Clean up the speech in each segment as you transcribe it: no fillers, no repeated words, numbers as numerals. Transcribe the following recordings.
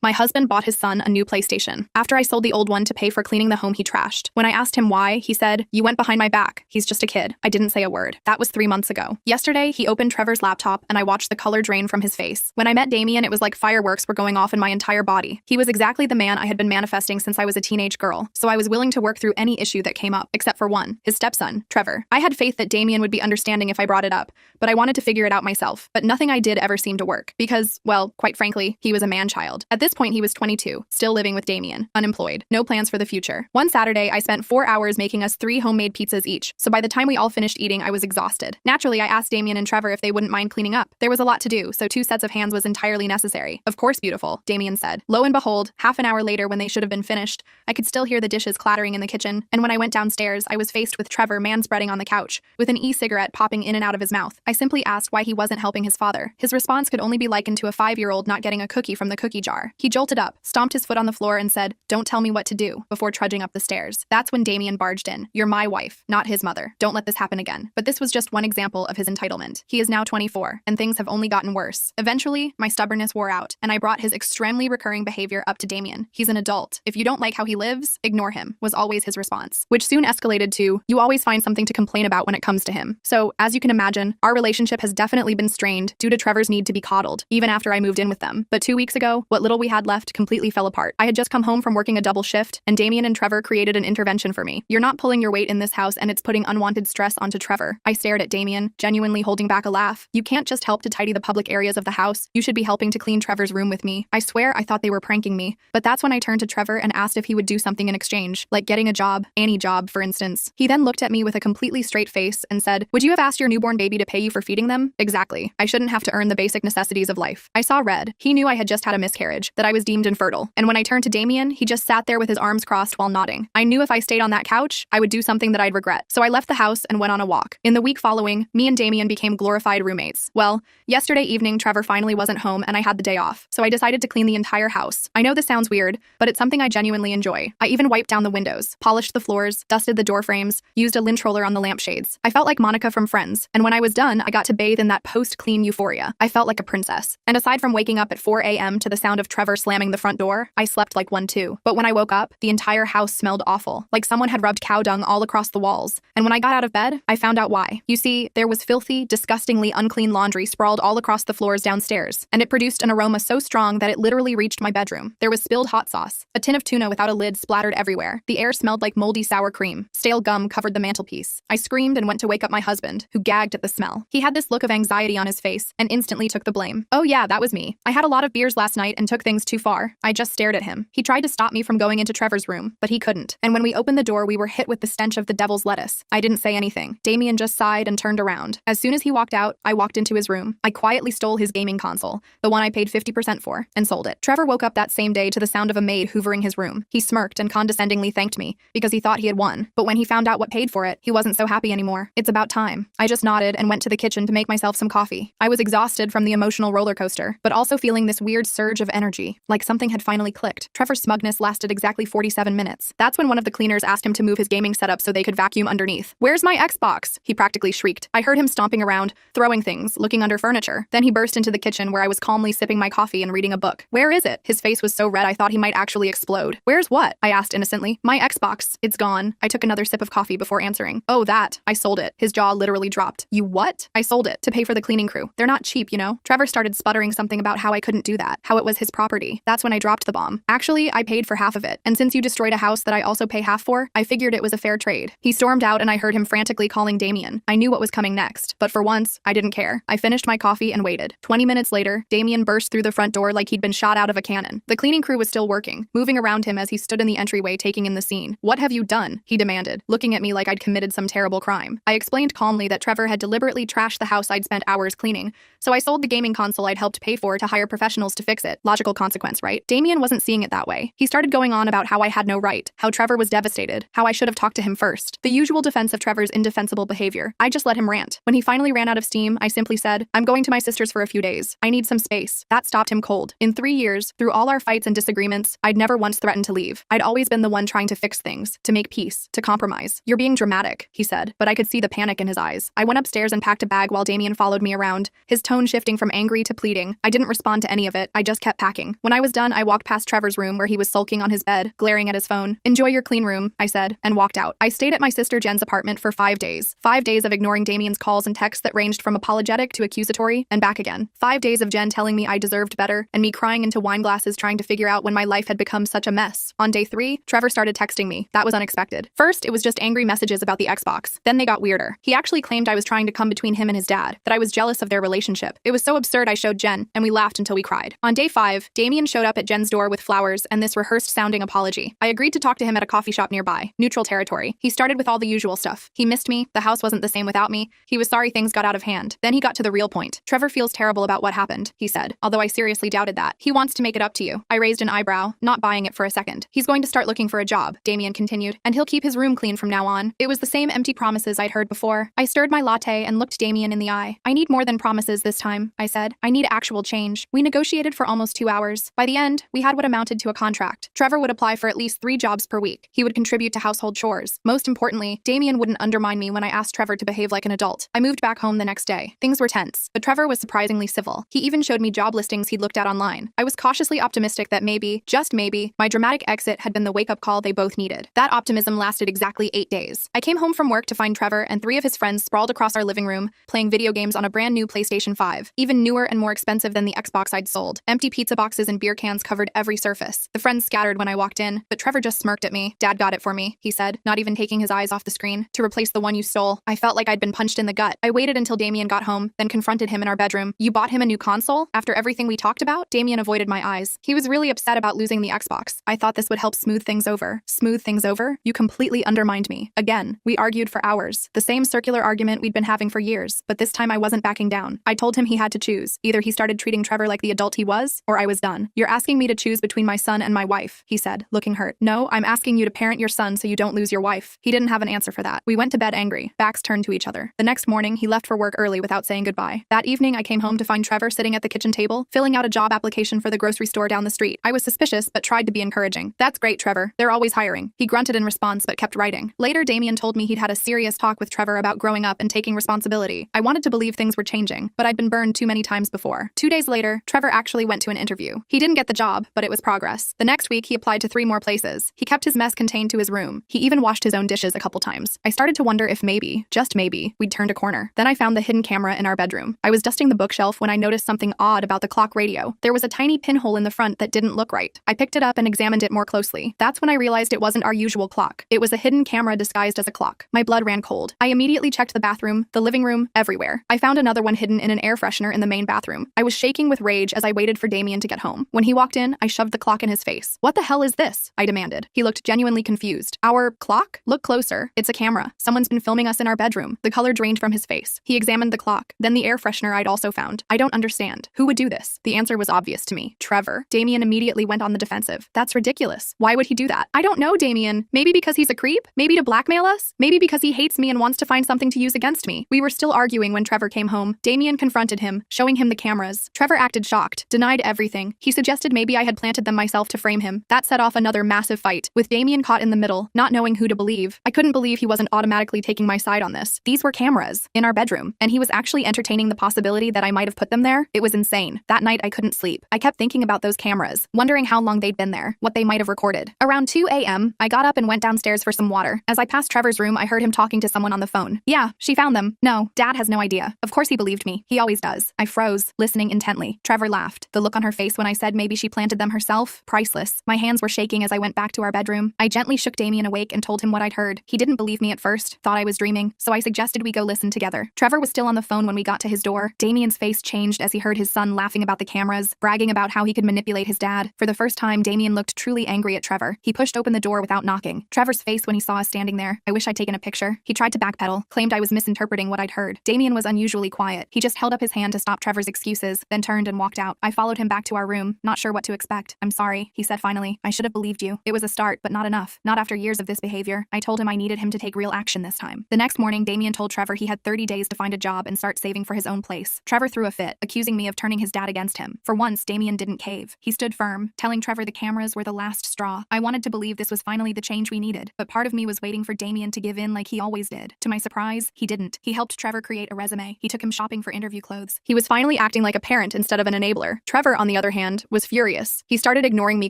My husband bought his son a new PlayStation after I sold the old one to pay for cleaning the home he trashed. When I asked him why, he said, "You went behind my back. He's just a kid." I didn't say a word. That was 3 months ago. Yesterday, he opened Trevor's laptop and I watched the color drain from his face. When I met Damien, it was like fireworks were going off in my entire body. He was exactly the man I had been manifesting since I was a teenage girl, so I was willing to work through any issue that came up, except for one, his stepson, Trevor. I had faith that Damien would be understanding if I brought it up, but I wanted to figure it out myself. But nothing I did ever seemed to work because, well, quite frankly, he was a man-child. At this point, he was 22, still living with Damien, unemployed, no plans for the future. One Saturday, I spent 4 hours making us 3 homemade pizzas each, so by the time we all finished eating, I was exhausted. Naturally, I asked Damien and Trevor if they wouldn't mind cleaning up. There was a lot to do, so 2 sets of hands was entirely necessary. "Of course, beautiful," Damien said. Lo and behold, half an hour later when they should have been finished, I could still hear the dishes clattering in the kitchen, and when I went downstairs, I was faced with Trevor manspreading on the couch, with an e-cigarette popping in and out of his mouth. I simply asked why he wasn't helping his father. His response could only be likened to a 5-year-old not getting a cookie from the cookie jar. He jolted up, stomped his foot on the floor, and said, "Don't tell me what to do," before trudging up the stairs. That's when Damien barged in. "You're my wife, not his mother. Don't let this happen again." But this was just one example of his entitlement. He is now 24, and things have only gotten worse. Eventually, my stubbornness wore out, and I brought his extremely recurring behavior up to Damien. "He's an adult. If you don't like how he lives, ignore him," was always his response, which soon escalated to, "You always find something to complain about when it comes to him." So, as you can imagine, our relationship has definitely been strained due to Trevor's need to be coddled, even after I moved in with them. But 2 weeks ago, what little we had left completely fell apart. I had just come home from working a double shift, and Damien and Trevor created an intervention for me. "You're not pulling your weight in this house, and it's putting unwanted stress onto Trevor." I stared at Damien, genuinely holding back a laugh. "You can't just help to tidy the public areas of the house. You should be helping to clean Trevor's room with me." I swear I thought they were pranking me. But that's when I turned to Trevor and asked if he would do something in exchange, like getting a job, any job, for instance. He then looked at me with a completely straight face and said, "Would you have asked your newborn baby to pay you for feeding them?" Exactly. I shouldn't have to earn the basic necessities of life. I saw red. He knew I had just had a miscarriage, that I was deemed infertile. And when I turned to Damien, he just sat there with his arms crossed while nodding. I knew if I stayed on that couch, I would do something that I'd regret. So I left the house and went on a walk. In the week following, me and Damien became glorified roommates. Well, yesterday evening, Trevor finally wasn't home and I had the day off. So I decided to clean the entire house. I know this sounds weird, but it's something I genuinely enjoy. I even wiped down the windows, polished the floors, dusted the door frames, used a lint roller on the lampshades. I felt like Monica from Friends, and when I was done, I got to bathe in that post-clean euphoria. I felt like a princess. And aside from waking up at 4 a.m. to the sound of Trevor slamming the front door, I slept like one too. But when I woke up, the entire house smelled awful, like someone had rubbed cow dung all across the walls. And when I got out of bed, I found out why. You see, there was filthy, disgustingly unclean laundry sprawled all across the floors downstairs, and it produced an aroma so strong that it literally reached my bedroom. There was spilled hot sauce, a tin of tuna without a lid splattered everywhere. The air smelled like moldy sour cream. Stale gum covered the mantelpiece. I screamed and went to wake up my husband, who gagged at the smell. He had this look of anxiety on his face and instantly took the blame. "Oh yeah, that was me. I had a lot of beers last night and took things too far." I just stared at him. He tried to stop me from going into Trevor's room, but he couldn't. And when we opened the door, we were hit with the stench of the devil's lettuce. I didn't say anything. Damien just sighed and turned around. As soon as he walked out, I walked into his room. I quietly stole his gaming console, the one I paid 50% for, and sold it. Trevor woke up that same day to the sound of a maid hoovering his room. He smirked and condescendingly thanked me because he thought he had won. But when he found out what paid for it, he wasn't so happy anymore. It's about time. I just nodded and went to the kitchen to make myself some coffee. I was exhausted from the emotional roller coaster, but also feeling this weird surge of energy, like something had finally clicked. Trevor's smugness lasted exactly 47 minutes. That's when one of the cleaners asked him to move his gaming setup so they could vacuum underneath. "Where's my Xbox?" he practically shrieked. I heard him stomping around, throwing things, looking under furniture. Then he burst into the kitchen where I was calmly sipping my coffee and reading a book. "Where is it?" His face was so red I thought he might actually explode. "Where's what?" I asked innocently. "My Xbox. It's gone." I took another sip of coffee before answering. "Oh, that. I sold it." His jaw literally dropped. "You what?" "I sold it to pay for the cleaning crew. They're not cheap, you know." Trevor started sputtering something about how I couldn't do that, how it was his property. That's when I dropped the bomb. "Actually, I paid for half of it. And since you destroyed a house that I also pay half for, I figured it was a fair trade." He stormed out and I heard him frantically calling Damien. I knew what was coming next, but for once, I didn't care. I finished my coffee and waited. 20 minutes later, Damien burst through the front door like he'd been shot out of a cannon. The cleaning crew was still working, moving around him as he stood in the entryway taking in the scene. "What have you done?" he demanded, looking at me like I'd committed some terrible crime. I explained calmly that Trevor had deliberately trashed the house I'd spent hours cleaning, so I sold the gaming console I'd helped pay for to hire professionals to fix it. Logical consequence, right? Damien wasn't seeing it that way. He started going on about how I had no right, how Trevor was devastated, how I should have talked to him first. The usual defense of Trevor's indefensible behavior. I just let him rant. When he finally ran out of steam, I simply said, "I'm going to my sister's for a few days. I need some space." That stopped him cold. In 3 years, through all our fights and disagreements, I'd never once threatened to leave. I'd always been the one trying to fix things, to make peace, to compromise. "You're being dramatic," he said, but I could see the panic in his eyes. I went upstairs and packed a bag while Damien followed me around, his tone shifting from angry to pleading. I didn't respond to any of it. I just kept packing. When I was done, I walked past Trevor's room where he was sulking on his bed, glaring at his phone. "Enjoy your clean room," I said, and walked out. I stayed at my sister Jen's apartment for 5 days. 5 days of ignoring Damien's calls and texts that ranged from apologetic to accusatory, and back again. 5 days of Jen telling me I deserved better, and me crying into wine glasses trying to figure out when my life had become such a mess. On day 3, Trevor started texting me. That was unexpected. First, it was just angry messages about the Xbox. Then they got weirder. He actually claimed I was trying to come between him and his dad, that I was jealous of their relationship. It was so absurd I showed Jen, and we laughed until we cried. On day 5, Damien showed up at Jen's door with flowers and this rehearsed-sounding apology. I agreed to talk to him at a coffee shop nearby, neutral territory. He started with all the usual stuff. He missed me, the house wasn't the same without me, he was sorry things got out of hand. Then he got to the real point. "Trevor feels terrible about what happened," he said, although I seriously doubted that. "He wants to make it up to you." I raised an eyebrow, not buying it for a second. "He's going to start looking for a job," Damien continued, "and he'll keep his room clean from now on." It was the same empty promises I'd heard before. I stirred my latte and looked Damien in the eye. "I need more than promises this time," I said. "I need actual change." We negotiated for almost 2 hours. By the end, we had what amounted to a contract. Trevor would apply for at least 3 jobs per week. He would contribute to household chores. Most importantly, Damien wouldn't undermine me when I asked Trevor to behave like an adult. I moved back home the next day. Things were tense, but Trevor was surprisingly civil. He even showed me job listings he'd looked at online. I was cautiously optimistic that maybe, just maybe, my dramatic exit had been the wake-up call they both needed. That optimism lasted exactly 8 days. I came home from work to find Trevor and 3 of his friends sprawled across our living room, playing video games on a brand new PlayStation 5, even newer and more expensive than the Xbox I'd sold. Empty pizza boxes and beer cans covered every surface. The friends scattered when I walked in, but Trevor just smirked at me. "Dad got it for me," he said, not even taking his eyes off the screen, "to replace the one you stole." I felt like I'd been punched in the gut. I waited until Damien got home, then confronted him in our bedroom. "You bought him a new console? After everything we talked about?" Damien avoided my eyes. He was really upset about losing the Xbox. I thought this would help smooth things over. Smooth things over? You completely undermined me. Again, we argued for hours. The same circular argument we'd been having for years, but this time I wasn't backing down. I told him he had to choose. Either he started treating Trevor like the adult he was, or I was done. "You're asking me to choose between my son and my wife," he said, looking hurt. "No, I'm asking you to parent your son so you don't lose your wife." He didn't have an answer for that. We went to bed angry, backs turned to each other. The next morning, he left for work early without saying goodbye. That evening, I came home to find Trevor sitting at the kitchen table, filling out a job application for the grocery store down the street. I was suspicious, but tried to be encouraging. "That's great, Trevor. They're always hiring." He grunted in response, but kept writing. Later, Damien told me he'd had a serious talk with Trevor about growing up and taking responsibility. I wanted to believe things were changing, but I'd been burned too many times before. 2 days later, Trevor actually went to an interview. He didn't get the job, but it was progress. The next week, he applied to 3 more places. He kept his mess contained to his room. He even washed his own dishes a couple times. I started to wonder if maybe, just maybe, we'd turned a corner. Then I found the hidden camera in our bedroom. I was dusting the bookshelf when I noticed something odd about the clock radio. There was a tiny pinhole in the front that didn't look right. I picked it up and examined it more closely. That's when I realized it wasn't our usual clock. It was a hidden camera disguised as a clock. My blood ran cold. I immediately checked the bathroom, the living room, everywhere. I found another one hidden in an air freshener in the main bathroom. I was shaking with rage as I waited for Damien to get home. When he walked in, I shoved the clock in his face. "What the hell is this?" I demanded. He looked genuinely confused. "Our clock? Look closer. It's a camera. Someone's been filming us in our bedroom." The color drained from his face. He examined the clock, then the air freshener I'd also found. "I don't understand. Who would do this?" The answer was obvious to me. Trevor. Damien immediately went on the defensive. "That's ridiculous. Why would he do that?" "I don't know, Damien. Maybe because he's a creep? Maybe to blackmail us? Maybe because he hates me and wants to find something to use against me." We were still arguing when Trevor came home. Damien confronted him, showing him the cameras. Trevor acted shocked, denied everything. He suggested maybe I had planted them myself to frame him. That set off another massive fight, with Damien caught in the middle, not knowing who to believe. I couldn't believe he wasn't automatically taking my side on this. These were cameras in our bedroom, and he was actually entertaining the possibility that I might have put them there. It was insane. That night I couldn't sleep. I kept thinking about those cameras, wondering how long they'd been there, what they might have recorded. Around 2 a.m., I got up and went downstairs for some water. As I passed Trevor's room, I heard him talking to someone on the phone. "Yeah, she found them." "No, Dad has no idea." Of course he believed me. He always does. I froze, listening intently. Trevor laughed. The look on her face when I said maybe she planted them herself? Priceless. My hands were shaking as I went back to our bedroom. I gently shook Damien awake and told him what I'd heard. He didn't believe me at first, thought I was dreaming, so I suggested we go listen together. Trevor was still on the phone when we got to his door. Damien's face changed as he heard his son laughing about the cameras, bragging about how he could manipulate his dad. For the first time, Damien looked truly angry at Trevor. He pushed open the door without knocking. Trevor's face when he saw us standing there. I wish I'd taken a picture. He tried to backpedal, claimed I was misinterpreting what I'd heard. Damien was unusually quiet. He just held up his hand to stop Trevor's excuses, then turned and walked out. I followed him back to our room, not sure what to expect. "I'm sorry," he said finally. "I should have believed you. It was a start, but not enough. Not after years of this behavior." I told him I needed him to take real action this time. The next morning, Damien told Trevor he had 30 days to find a job and start saving for his own place. Trevor threw a fit, accusing me of turning his dad against him. For once, Damien didn't cave. He stood firm, telling Trevor the cameras were the last straw. I wanted to believe this was finally the change we needed, but part of me was waiting for Damien to give in like he always did. To my surprise, he didn't. He helped Trevor create a resume. He took him shopping for interview clothes. He was finally acting like a parent instead of an enabler. Trevor, on the other hand, hand, was furious. He started ignoring me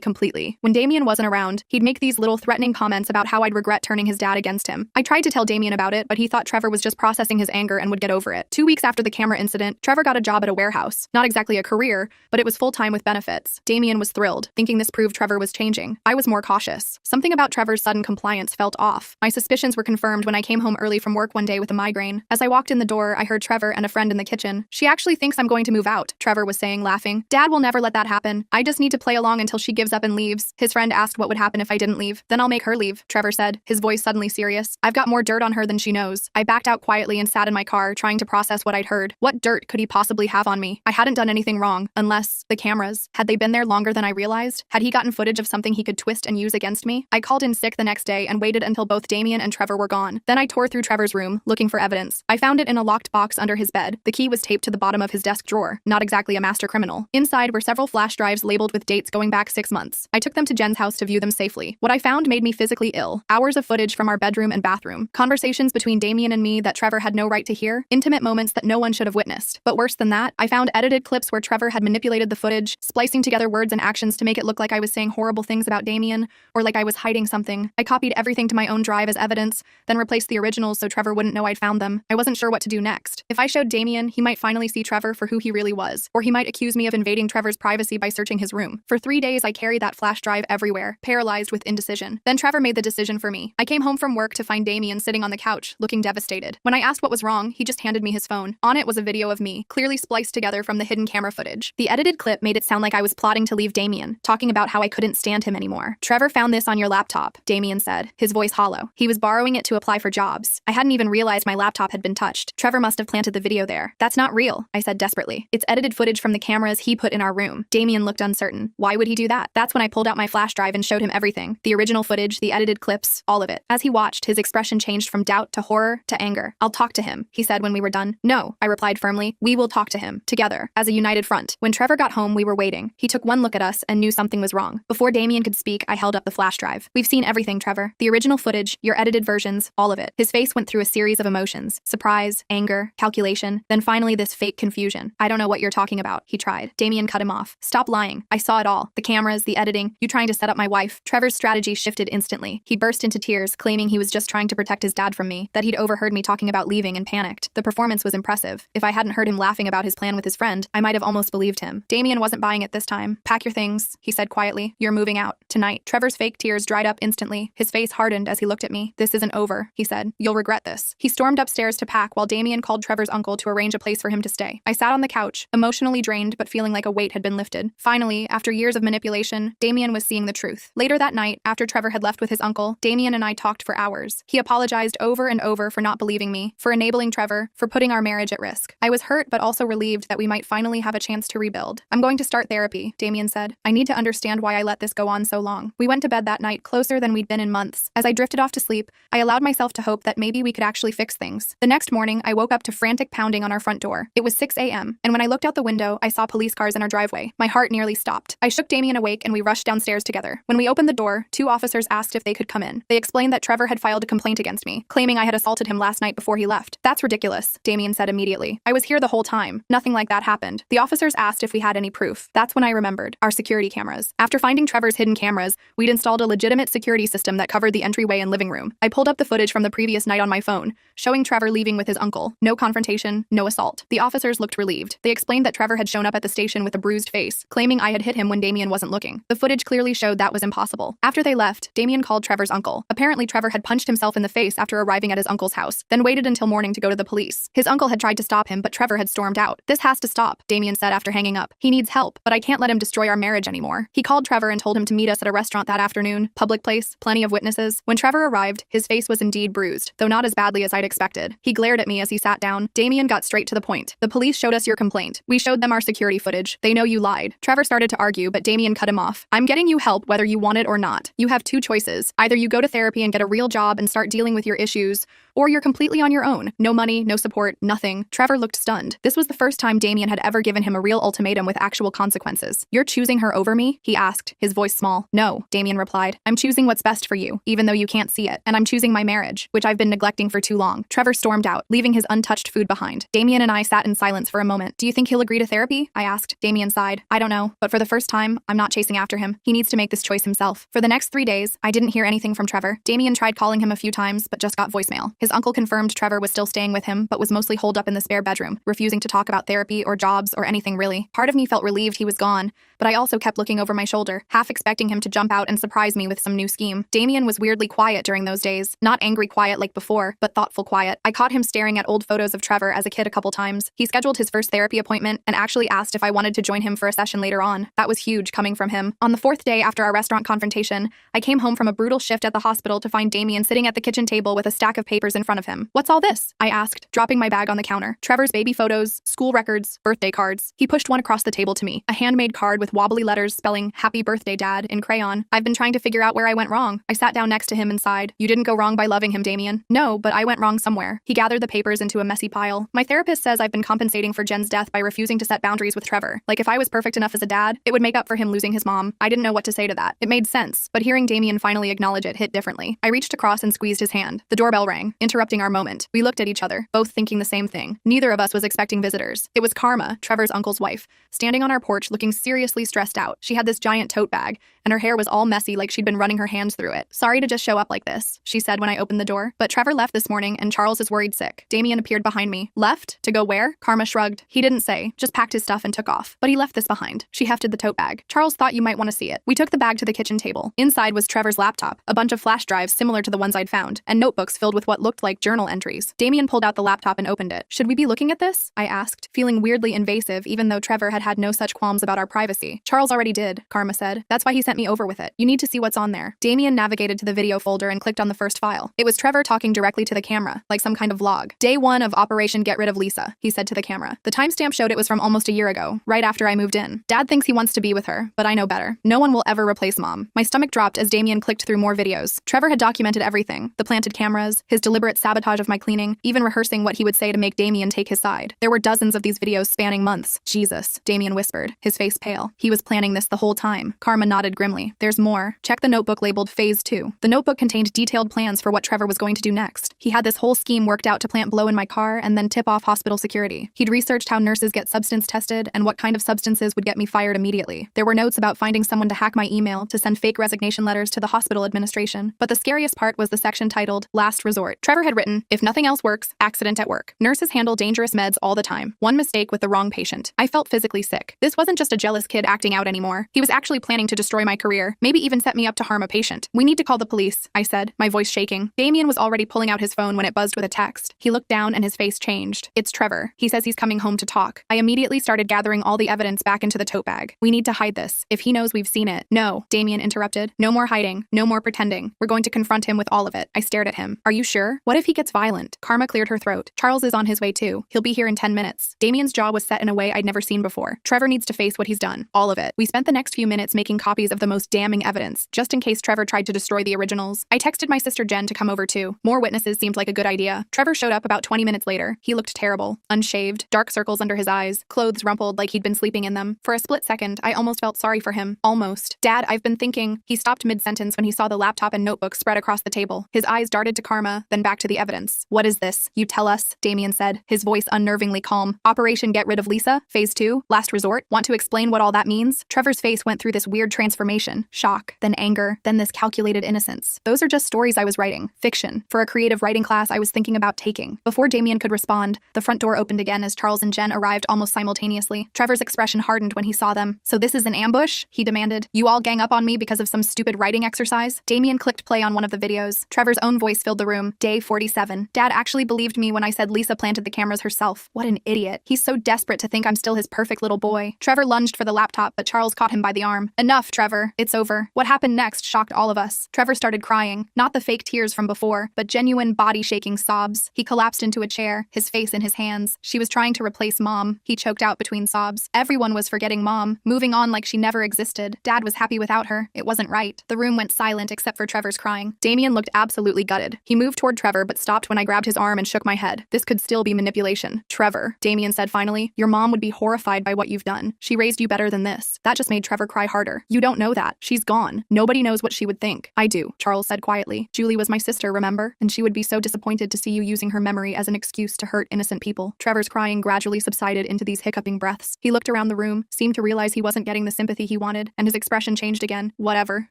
completely. When Damien wasn't around, he'd make these little threatening comments about how I'd regret turning his dad against him. I tried to tell Damien about it, but he thought Trevor was just processing his anger and would get over it. 2 weeks after the camera incident, Trevor got a job at a warehouse. Not exactly a career, but it was full-time with benefits. Damien was thrilled, thinking this proved Trevor was changing. I was more cautious. Something about Trevor's sudden compliance felt off. My suspicions were confirmed when I came home early from work one day with a migraine. As I walked in the door, I heard Trevor and a friend in the kitchen. "She actually thinks I'm going to move out," Trevor was saying, laughing. "Dad will never let that happen. I just need to play along until she gives up and leaves." His friend asked what would happen if I didn't leave. "Then I'll make her leave," Trevor said, his voice suddenly serious. "I've got more dirt on her than she knows." I backed out quietly and sat in my car, trying to process what I'd heard. What dirt could he possibly have on me? I hadn't done anything wrong, unless the cameras. Had they been there longer than I realized? Had he gotten footage of something he could twist and use against me? I called in sick the next day and waited until both Damien and Trevor were gone. Then I tore through Trevor's room, looking for evidence. I found it in a locked box under his bed. The key was taped to the bottom of his desk drawer, not exactly a master criminal. Inside were several flash drives labeled with dates going back 6 months. I took them to Jen's house to view them safely. What I found made me physically ill. Hours of footage from our bedroom and bathroom. Conversations between Damien and me that Trevor had no right to hear. Intimate moments that no one should have witnessed. But worse than that, I found edited clips where Trevor had manipulated the footage, splicing together words and actions to make it look like I was saying horrible things about Damien, or like I was hiding something. I copied everything to my own drive as evidence, then replaced the originals so Trevor wouldn't know I'd found them. I wasn't sure what to do next. If I showed Damien, he might finally see Trevor for who he really was, or he might accuse me of invading Trevor's privacy by searching his room. For 3 days, I carried that flash drive everywhere, paralyzed with indecision. Then Trevor made the decision for me. I came home from work to find Damien sitting on the couch, looking devastated. When I asked what was wrong, he just handed me his phone. On it was a video of me, clearly spliced together from the hidden camera footage. The edited clip made it sound like I was plotting to leave Damien, talking about how I couldn't stand him anymore. "Trevor found this on your laptop," Damien said, his voice hollow. "He was borrowing it to apply for jobs. I hadn't even realized my laptop had been touched. Trevor must have planted the video there." "That's not real," I said desperately. "It's edited footage from the cameras he put in our room." Damien looked uncertain. "Why would he do that?" That's when I pulled out my flash drive and showed him everything. The original footage, the edited clips, all of it. As he watched, his expression changed from doubt to horror to anger. "I'll talk to him," he said when we were done. "No," I replied firmly. "We will talk to him, together, as a united front." When Trevor got home, we were waiting. He took one look at us and knew something was wrong. Before Damien could speak, I held up the flash drive. "We've seen everything, Trevor. The original footage, your edited versions, all of it." His face went through a series of emotions. Surprise, anger, calculation, then finally this fake confusion. "I don't know what you're talking about," he tried. Damien cut him off. "Stop lying. I saw it all. The cameras, the editing, you trying to set up my wife." Trevor's strategy shifted instantly. He burst into tears, claiming he was just trying to protect his dad from me, that he'd overheard me talking about leaving and panicked. The performance was impressive. If I hadn't heard him laughing about his plan with his friend, I might have almost believed him. Damien wasn't buying it this time. "Pack your things," he said quietly. "You're moving out. Tonight." Trevor's fake tears dried up instantly. His face hardened as he looked at me. "This isn't over," he said. "You'll regret this." He stormed upstairs to pack while Damien called Trevor's uncle to arrange a place for him to stay. I sat on the couch, emotionally drained but feeling like a weight had been lifted. Finally, after years of manipulation, Damien was seeing the truth. Later that night, after Trevor had left with his uncle, Damien and I talked for hours. He apologized over and over for not believing me, for enabling Trevor, for putting our marriage at risk. I was hurt but also relieved that we might finally have a chance to rebuild. "I'm going to start therapy," Damien said. "I need to understand why I let this go on so long." We went to bed that night closer than we'd been in months. As I drifted off to sleep, I allowed myself to hope that maybe we could actually fix things. The next morning, I woke up to frantic pounding on our front door. It was 6 a.m., and when I looked out the window, I saw police cars in our driveway. My heart nearly stopped. I shook Damien awake and we rushed downstairs together. When we opened the door, 2 officers asked if they could come in. They explained that Trevor had filed a complaint against me, claiming I had assaulted him last night before he left. "That's ridiculous," Damien said immediately. "I was here the whole time. Nothing like that happened." The officers asked if we had any proof. That's when I remembered. Our security cameras. After finding Trevor's hidden cameras, we'd installed a legitimate security system that covered the entryway and living room. I pulled up the footage from the previous night on my phone, showing Trevor leaving with his uncle. No confrontation, no assault. The officers looked relieved. They explained that Trevor had shown up at the station with a bruised face, claiming I had hit him when Damien wasn't looking. The footage clearly showed that was impossible. After they left, Damien called Trevor's uncle. Apparently, Trevor had punched himself in the face after arriving at his uncle's house, then waited until morning to go to the police. His uncle had tried to stop him, but Trevor had stormed out. "This has to stop," Damien said after hanging up. "He needs help, but I can't let him destroy our marriage anymore." He called Trevor and told him to meet us at a restaurant that afternoon. Public place, plenty of witnesses. When Trevor arrived, his face was indeed bruised, though not as badly as I'd expected. He glared at me as he sat down. Damien got straight to the point. "The police showed us your complaint. We showed them our security footage. They know you lied." Trevor started to argue, but Damien cut him off. "I'm getting you help whether you want it or not. You have 2 choices. Either you go to therapy and get a real job and start dealing with your issues, or you're completely on your own. No money, no support, nothing. Trevor looked stunned. This was the first time Damien had ever given him a real ultimatum with actual consequences. You're choosing her over me? He asked, his voice small. No, Damien replied. I'm choosing what's best for you, even though you can't see it. And I'm choosing my marriage, which I've been neglecting for too long. Trevor stormed out, leaving his untouched food behind. Damien and I sat in silence for a moment. Do you think he'll agree to therapy? I asked. Damien sighed. I don't know, but for the first time, I'm not chasing after him. He needs to make this choice himself. For the next 3 days, I didn't hear anything from Trevor. Damien tried calling him a few times, but just got voicemail. His uncle confirmed Trevor was still staying with him, but was mostly holed up in the spare bedroom, refusing to talk about therapy or jobs or anything really. Part of me felt relieved he was gone, but I also kept looking over my shoulder, half expecting him to jump out and surprise me with some new scheme. Damien was weirdly quiet during those days. Not angry quiet like before, but thoughtful quiet. I caught him staring at old photos of Trevor as a kid a couple times. He scheduled his first therapy appointment and actually asked if I wanted to join him for a session later on. That was huge coming from him. On the 4th day after our restaurant confrontation, I came home from a brutal shift at the hospital to find Damien sitting at the kitchen table with a stack of papers in front of him. What's all this? I asked, dropping my bag on the counter. Trevor's baby photos, school records, birthday cards. He pushed one across the table to me, a handmade card with wobbly letters spelling "Happy Birthday, Dad" in crayon. I've been trying to figure out where I went wrong. I sat down next to him and sighed. You didn't go wrong by loving him, Damien. No, but I went wrong somewhere. He gathered the papers into a messy pile. My therapist says I've been compensating for Jen's death by refusing to set boundaries with Trevor. Like if I was perfect enough as a dad, it would make up for him losing his mom. I didn't know what to say to that. It made sense, but hearing Damien finally acknowledge it hit differently. I reached across and squeezed his hand. The doorbell rang, interrupting our moment. We looked at each other, both thinking the same thing. Neither of us was expecting visitors. It was Karma, Trevor's uncle's wife, standing on our porch looking seriously stressed out. She had this giant tote bag, and her hair was all messy like she'd been running her hands through it. Sorry to just show up like this, she said when I opened the door. But Trevor left this morning and Charles is worried sick. Damien appeared behind me. Left? To go where? Karma shrugged. He didn't say, just packed his stuff and took off. But he left this behind. She hefted the tote bag. Charles thought you might want to see it. We took the bag to the kitchen table. Inside was Trevor's laptop, a bunch of flash drives similar to the ones I'd found, and notebooks filled with what looked like journal entries. Damien pulled out the laptop and opened it. Should we be looking at this? I asked, feeling weirdly invasive even though Trevor had had no such qualms about our privacy. Charles already did, Karma said. That's why he sent me over with it. You need to see what's on there. Damien navigated to the video folder and clicked on the first file. It was Trevor talking directly to the camera, like some kind of vlog. Day 1 of Operation Get Rid of Lisa, he said to the camera. The timestamp showed it was from almost a year ago, right after I moved in. Dad thinks he wants to be with her, but I know better. No one will ever replace Mom. My stomach dropped as Damien clicked through more videos. Trevor had documented everything. The planted cameras, his deliberate sabotage of my cleaning, even rehearsing what he would say to make Damien take his side. There were dozens of these videos spanning months. Jesus, Damien whispered, his face pale. He was planning this the whole time. Karma nodded grimly. There's more. Check the notebook labeled Phase 2. The notebook contained detailed plans for what Trevor was going to do next. He had this whole scheme worked out to plant blow in my car and then tip off hospital security. He'd researched how nurses get substance tested and what kind of substances would get me fired immediately. There were notes about finding someone to hack my email to send fake resignation letters to the hospital administration. But the scariest part was the section titled Last Resort. Trevor had written, if nothing else works, accident at work. Nurses handle dangerous meds all the time. One mistake with the wrong patient. I felt physically sick. This wasn't just a jealous kid acting out anymore. He was actually planning to destroy my career, maybe even set me up to harm a patient. We need to call the police, I said, my voice shaking. Damien was already pulling out his phone when it buzzed with a text. He looked down and his face changed. It's Trevor. He says he's coming home to talk. I immediately started gathering all the evidence back into the tote bag. We need to hide this. If he knows we've seen it. No, Damien interrupted. No more hiding. No more pretending. We're going to confront him with all of it. I stared at him. Are you sure? What if he gets violent? Karma cleared her throat. Charles is on his way too. He'll be here in 10 minutes. Damien's jaw was set in a way I'd never seen before. Trevor needs to face what he's done. All of it. We spent the next few minutes making copies of the most damning evidence, just in case Trevor tried to destroy the originals. I texted my sister Jen to come over too. More witnesses seemed like a good idea. Trevor showed up about 20 minutes later. He looked terrible. Unshaved, dark circles under his eyes, clothes rumpled like he'd been sleeping in them. For a split second, I almost felt sorry for him. Almost. Dad, I've been thinking. He stopped mid-sentence when he saw the laptop and notebook spread across the table. His eyes darted to Karma, then back to the evidence. What is this? You tell us, Damien said, his voice unnervingly calm. Operation Get Rid of Lisa? Phase 2? Last resort? Want to explain what all that means? Trevor's face went through this weird transformation. Shock, then anger, then this calculated innocence. Those are just stories I was writing. Fiction. For a creative writing class I was thinking about taking. Before Damien could respond, the front door opened again as Charles and Jen arrived almost simultaneously. Trevor's expression hardened when he saw them. So this is an ambush? He demanded. You all gang up on me because of some stupid writing exercise? Damien clicked play on one of the videos. Trevor's own voice filled the room. Day 47. Dad actually believed me when I said Lisa planted the cameras herself. What an idiot. He's so desperate to think I'm still his perfect little boy. Trevor lunged for the laptop, but Charles caught him by the arm. Enough, Trevor. Trevor, it's over. What happened next shocked all of us. Trevor started crying, not the fake tears from before, but genuine body-shaking sobs. He collapsed into a chair, his face in his hands. She was trying to replace Mom. He choked out between sobs. Everyone was forgetting Mom, moving on like she never existed. Dad was happy without her. It wasn't right. The room went silent except for Trevor's crying. Damien looked absolutely gutted. He moved toward Trevor but stopped when I grabbed his arm and shook my head. This could still be manipulation. Trevor, Damien said finally, your mom would be horrified by what you've done. She raised you better than this. That just made Trevor cry harder. You don't know that. She's gone. Nobody knows what she would think. I do, Charles said quietly. Julie was my sister, remember? And she would be so disappointed to see you using her memory as an excuse to hurt innocent people. Trevor's crying gradually subsided into these hiccuping breaths. He looked around the room, seemed to realize he wasn't getting the sympathy he wanted, and his expression changed again. Whatever,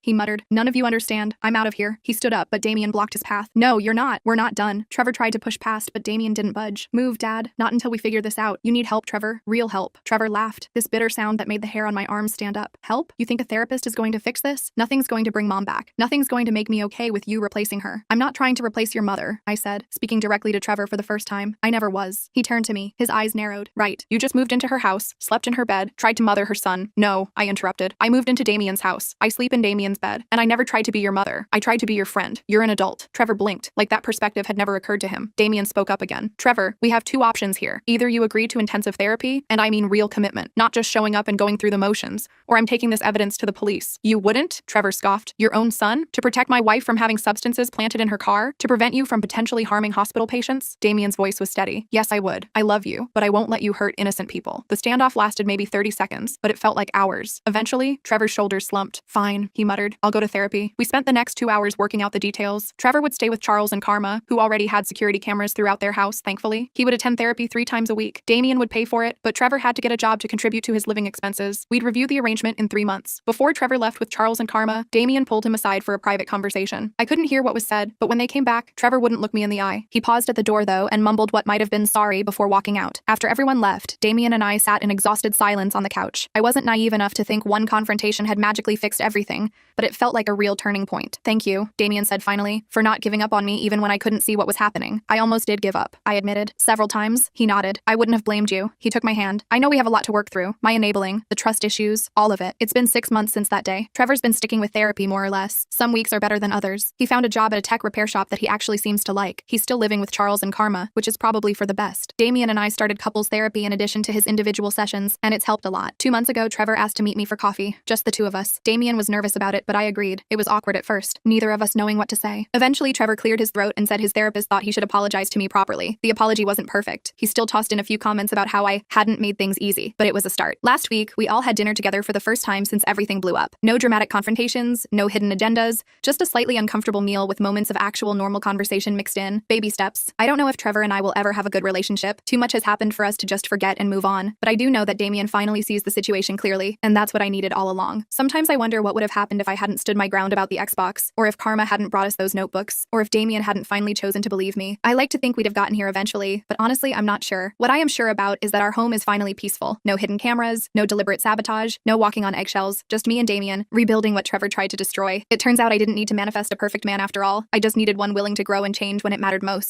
he muttered. None of you understand. I'm out of here. He stood up, but Damien blocked his path. No, you're not. We're not done. Trevor tried to push past, but Damien didn't budge. Move, Dad. Not until we figure this out. You need help, Trevor. Real help. Trevor laughed, this bitter sound that made the hair on my arms stand up. Help? You think a therapist is going to fix this? Nothing's going to bring Mom back. Nothing's going to make me okay with you replacing her. I'm not trying to replace your mother, I said, speaking directly to Trevor for the first time. I never was. He turned to me, his eyes narrowed. Right. You just moved into her house, slept in her bed, tried to mother her son. No, I interrupted. I moved into Damien's house. I sleep in Damien's bed. And I never tried to be your mother. I tried to be your friend. You're an adult. Trevor blinked, like that perspective had never occurred to him. Damien spoke up again. Trevor, we have two options here. Either you agree to intensive therapy, and I mean real commitment, not just showing up and going through the motions, or I'm taking this evidence to the police. You wouldn't? Trevor scoffed. Your own son? To protect my wife from having substances planted in her car? To prevent you from potentially harming hospital patients? Damien's voice was steady. Yes, I would. I love you, but I won't let you hurt innocent people. The standoff lasted maybe 30 seconds, but it felt like hours. Eventually, Trevor's shoulders slumped. Fine, he muttered. I'll go to therapy. We spent the next 2 hours working out the details. Trevor would stay with Charles and Karma, who already had security cameras throughout their house, thankfully. He would attend therapy 3 times a week. Damien would pay for it, but Trevor had to get a job to contribute to his living expenses. We'd review the arrangement in 3 months. Before Trevor left with Charles and Karma, Damien pulled him aside for a private conversation. I couldn't hear what was said, but when they came back, Trevor wouldn't look me in the eye. He paused at the door, though, and mumbled what might have been sorry before walking out. After everyone left, Damien and I sat in exhausted silence on the couch. I wasn't naive enough to think one confrontation had magically fixed everything, but it felt like a real turning point. Thank you, Damien said finally, for not giving up on me even when I couldn't see what was happening. I almost did give up, I admitted. Several times. He nodded. I wouldn't have blamed you. He took my hand. I know we have a lot to work through. My enabling, the trust issues, all of it. It's been 6 months since that day. Trevor's been sticking with therapy more or less. Some weeks are better than others. He found a job at a tech repair shop that he actually seems to like. He's still living with Charles and Karma, which is probably for the best. Damien and I started couples therapy in addition to his individual sessions, and it's helped a lot. 2 months ago, Trevor asked to meet me for coffee. Just the two of us. Damien was nervous about it, but I agreed. It was awkward at first, neither of us knowing what to say. Eventually, Trevor cleared his throat and said his therapist thought he should apologize to me properly. The apology wasn't perfect. He still tossed in a few comments about how I hadn't made things easy, but it was a start. Last week, we all had dinner together for the first time since everything blew up. No dramatic confrontations, no hidden agendas, just a slightly uncomfortable meal with moments of actual normal conversation mixed in. Baby steps. I don't know if Trevor and I will ever have a good relationship. Too much has happened for us to just forget and move on, but I do know that Damien finally sees the situation clearly, and that's what I needed all along. Sometimes I wonder what would have happened if I hadn't stood my ground about the Xbox, or if Karma hadn't brought us those notebooks, or if Damien hadn't finally chosen to believe me. I like to think we'd have gotten here eventually, but honestly, I'm not sure. What I am sure about is that our home is finally peaceful. No hidden cameras, no deliberate sabotage, no walking on eggshells, just me and Damien, rebuilding what Trevor tried to destroy. It turns out I didn't need to manifest a perfect man after all. I just needed one willing to grow and change when it mattered most.